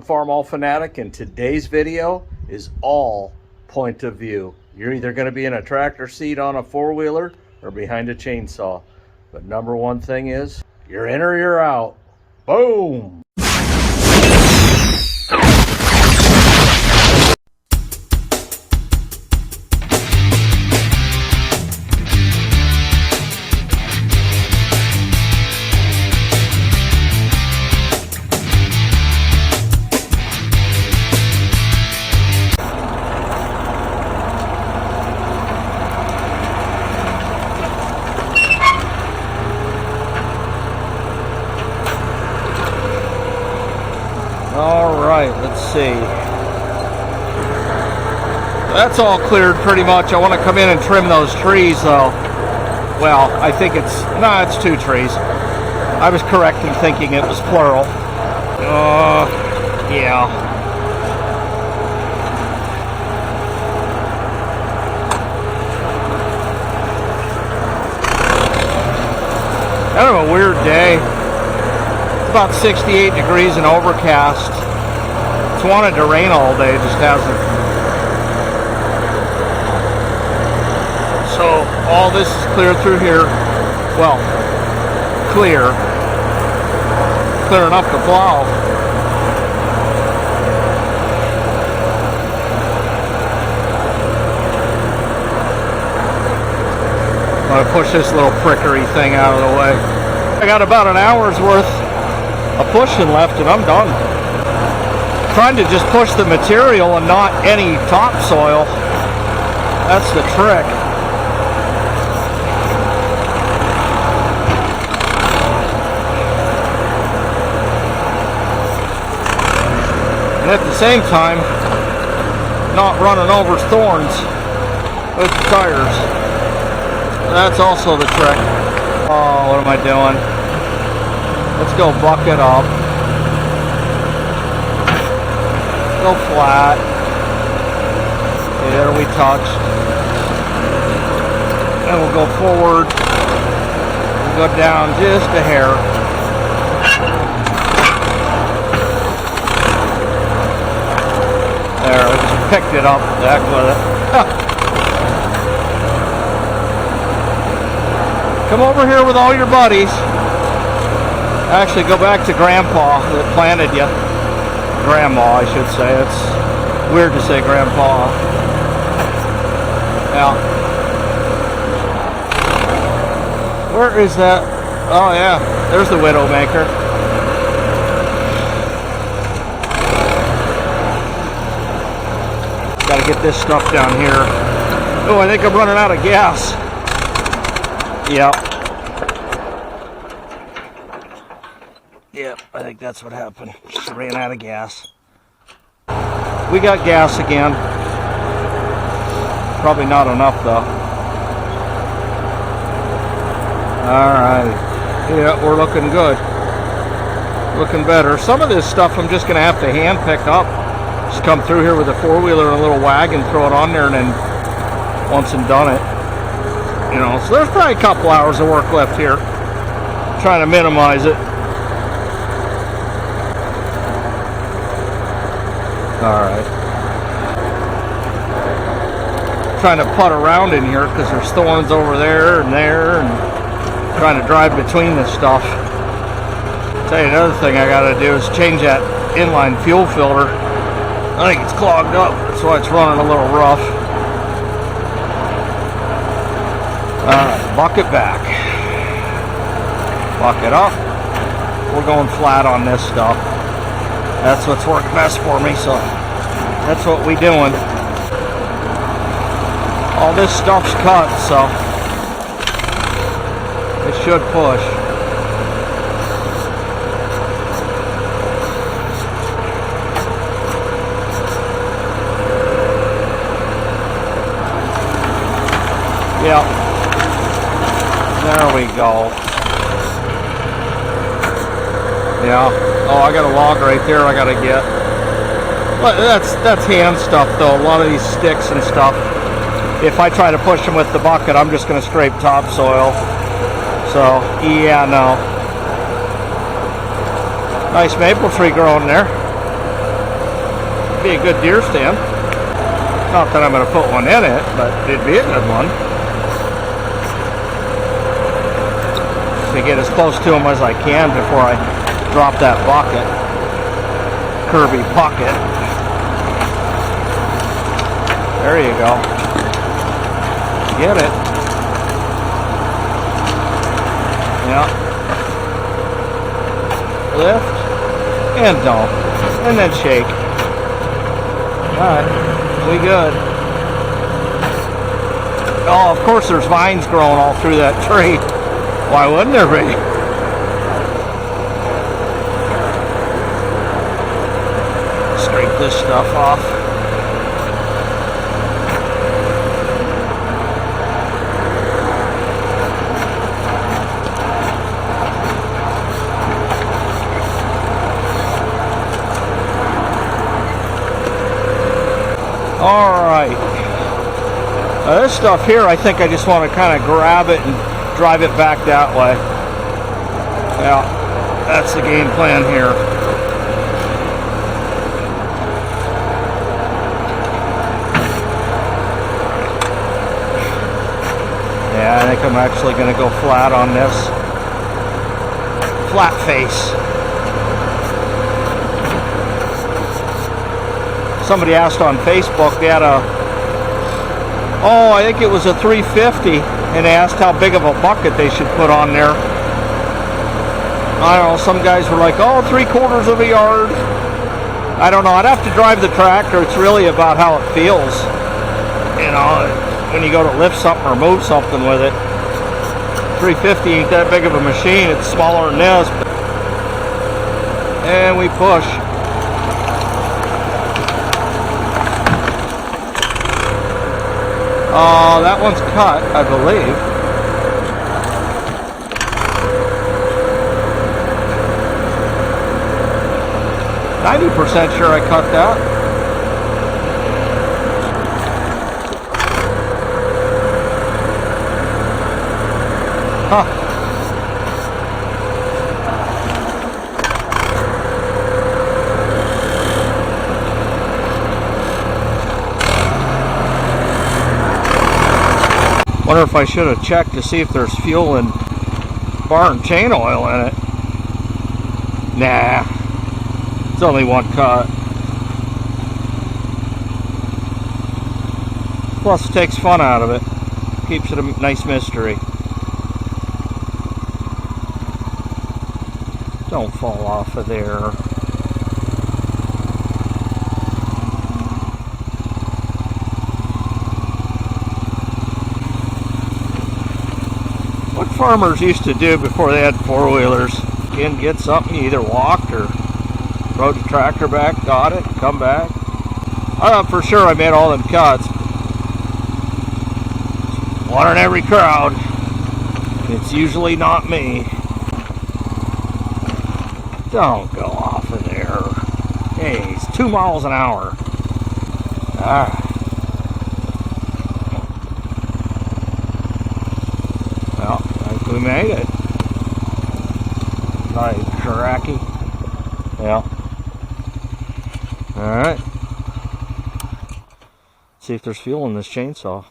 Farmall fanatic, and today's video is all point of view. You're either going to be in a tractor seat on a four-wheeler or behind a chainsaw. But number one thing is, you're in or you're out. Boom! Alright, let's see. That's all cleared pretty much. I want to come in and trim those trees though. Well, I think it's 2 trees. I was correct in thinking it was plural. Yeah. Kind of a weird day. About 68 degrees and overcast. It's wanted to rain all day, just hasn't. So all this is clear through here. Well, clear enough to plow. I'm gonna push this little prickery thing out of the way. I got about an hour's worth of pushing left and I'm done. Trying to just push the material and not any topsoil. That's the trick. And at the same time, not running over thorns with the tires. That's also the trick. Oh, what am I doing? Let's go bucket up. Go flat. There we touched. And we'll go forward. We'll go down just a hair. There, I just picked it up. The heck with it. Come over here with all your buddies. Actually, go back to Grandpa that planted you. Grandma, I should say. It's weird to say Grandpa. Yeah. Where is that? Oh, yeah. There's the Widowmaker. Gotta get this stuff down here. Oh, I think I'm running out of gas. Yep. Yep, I think that's what happened. Just ran out of gas. We got gas again. Probably not enough though. Alright. Yeah, we're looking good. Looking better. Some of this stuff I'm just going to have to hand pick up. Just come through here with a four-wheeler and a little wagon, throw it on there, and then once and done it. You know, so there's probably a couple hours of work left here. Trying to minimize it. Alright. Trying to putt around in here because there's thorns over there, and trying to drive between this stuff. Tell you another thing I gotta do is change that inline fuel filter. I think it's clogged up. That's why it's running a little rough. Bucket back. Bucket up. We're going flat on this stuff. That's what's worked best for me, so that's what we doing. All this stuff's cut, so it should push. Yep. There we go. Yeah. Oh, I got a log right there I gotta get. But that's hand stuff though. A lot of these sticks and stuff. If I try to push them with the bucket, I'm just gonna scrape topsoil. So, yeah, no. Nice maple tree growing there. Be a good deer stand. Not that I'm going to put one in it, but it'd be a good one. To get as close to them as I can before I drop that bucket. Kirby bucket. There you go. Get it. Yeah. Lift and dump. And then shake. Alright. We good. Oh, of course there's vines growing all through that tree. Why wouldn't there be? Scrape this stuff off. Alright. This stuff here, I think I just want to kind of grab it and drive it back that way. Yeah, that's the game plan here. Yeah, I think I'm actually going to go flat on this. Flat face. Somebody asked on Facebook, they had I think it was a 350, and they asked how big of a bucket they should put on there. I don't know, some guys were like, 3/4 of a yard. I don't know, I'd have to drive the tractor. It's really about how it feels. You know, when you go to lift something or move something with it. 350 ain't that big of a machine, it's smaller than this. And we push. That one's cut, I believe. %90 sure I cut that. Huh. Wonder if I should have checked to see if there's fuel and barn chain oil in it. Nah, it's only one cut. Plus it takes fun out of it. Keeps it a nice mystery. Don't fall off of there. Farmers used to do before they had four-wheelers. Again, get something, you either walked or rode the tractor back, got it, come back. I thought for sure I made all them cuts. One in every crowd. It's usually not me. Don't go off of there. Hey, it's 2 miles an hour. Ah. We made it. Nice, cracky. Yeah. Alright. See if there's fuel in this chainsaw.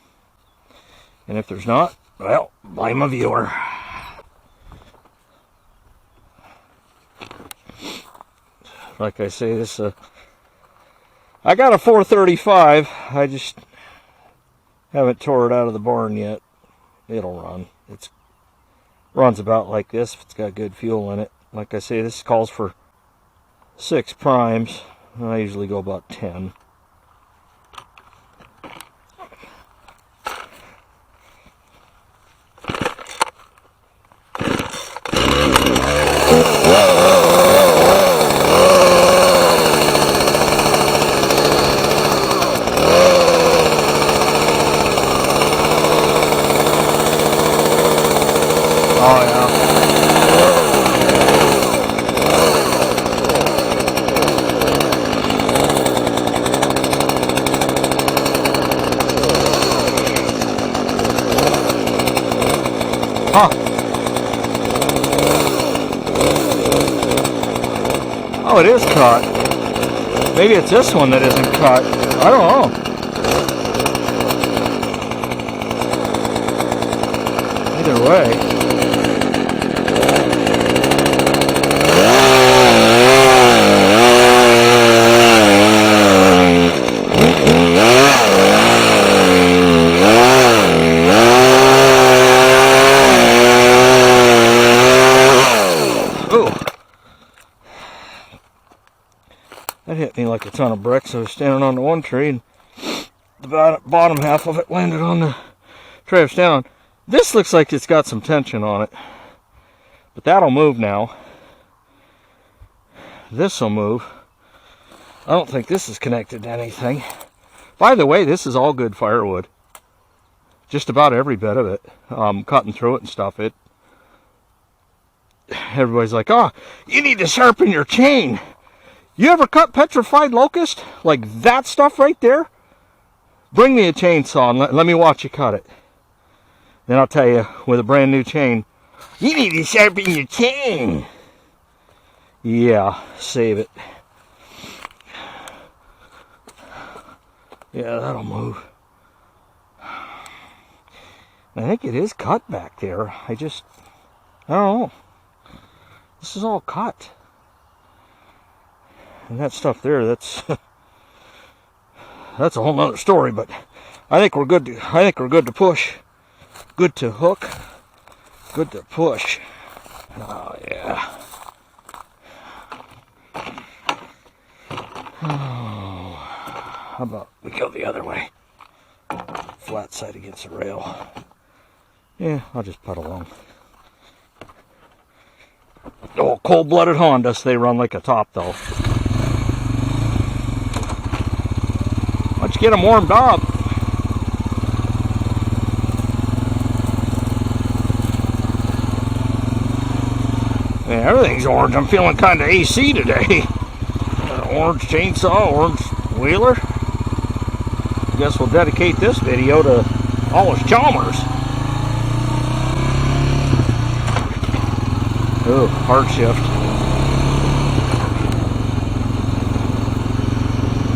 And if there's not, well, blame a viewer. Like I say, this I got a 435. I just haven't tore it out of the barn yet. It'll run. Runs about like this if it's got good fuel in it. Like I say, this calls for 6 primes. I usually go about 10. Oh yeah. Huh. Oh, it is cut. Maybe it's this one that isn't cut. I don't know. Either way. That hit me like a ton of bricks. I was standing on the one tree and the bottom half of it landed on the tree I was standing on. This looks like it's got some tension on it, but that'll move now. This will move. I don't think this is connected to anything. By the way, this is all good firewood. Just about every bit of it. Cutting through it and stuff. Everybody's like, oh, you need to sharpen your chain. You ever cut petrified locust? Like that stuff right there? Bring me a chainsaw and let me watch you cut it. Then I'll tell you, with a brand new chain, you need to sharpen your chain. Yeah, save it. Yeah, that'll move. I think it is cut back there. I don't know. This is all cut. And that stuff there, that's a whole nother story, but I think we're good to push. Good to hook. Good to push. Oh yeah. Oh, how about we go the other way? Flat side against the rail. Yeah, I'll just putt along. Oh, cold-blooded Hondas, they run like a top though. Let's get them warmed up. Yeah, everything's orange. I'm feeling kind of AC today. Orange chainsaw, orange wheeler. I guess we'll dedicate this video to Hollis Chalmers. Oh, hard shift.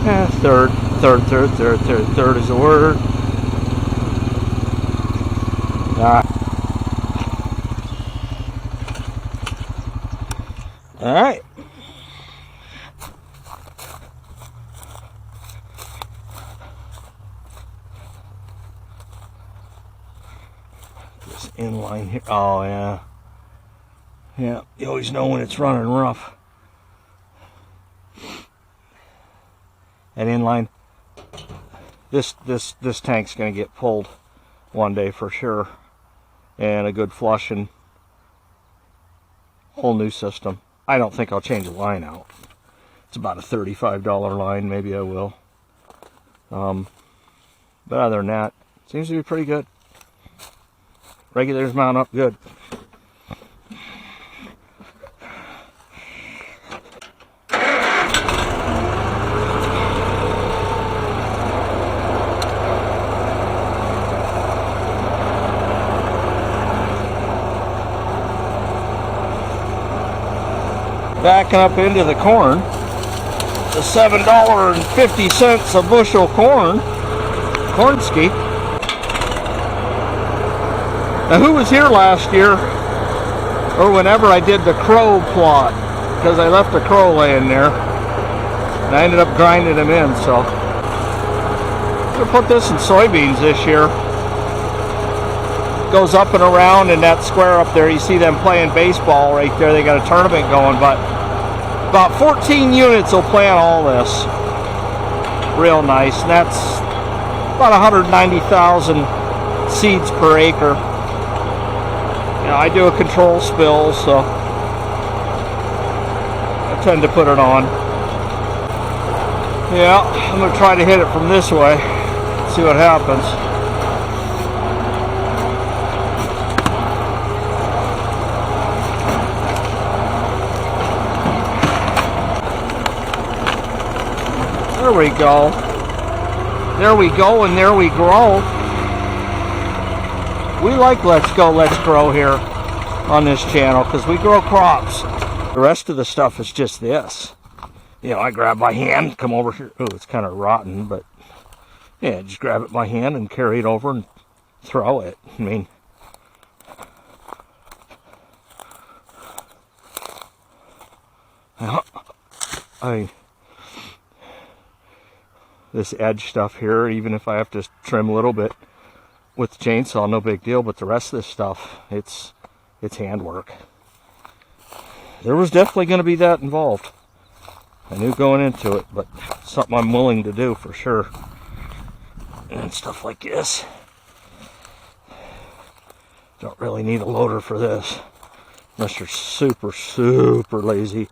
Yeah, third is the word. All right. This inline here. Oh yeah. Yeah, you always know when it's running rough. That inline. This tank's gonna get pulled one day for sure. And a good flushing. Whole new system. I don't think I'll change the line out. It's about a $35 line, maybe I will. But other than that, seems to be pretty good. Regulators mount up good. Backing up into the corn, the $7.50 a bushel corn ski. Now who was here last year, or whenever I did the crow plot, because I left the crow laying there, and I ended up grinding them in, so I'm going to put this in soybeans this year. Goes up and around in that square up there. You see them playing baseball right there. They got a tournament going, but about 14 units will plant all this. Real nice. And that's about 190,000 seeds per acre. You know, I do a control spill, so I tend to put it on. Yeah, I'm going to try to hit it from this way. See what happens. There we go. There we go, and there we grow. We like Let's Go, Let's Grow here on this channel because we grow crops. The rest of the stuff is just this. you know, I grab by hand, come over here. Oh, it's kind of rotten, but yeah, just grab it by hand and carry it over and throw it. I mean, this edge stuff here, even if I have to trim a little bit with the chainsaw, no big deal. But the rest of this stuff, it's handwork. There was definitely going to be that involved. I knew going into it, but something I'm willing to do for sure. And stuff like this. Don't really need a loader for this, unless you're super, super lazy.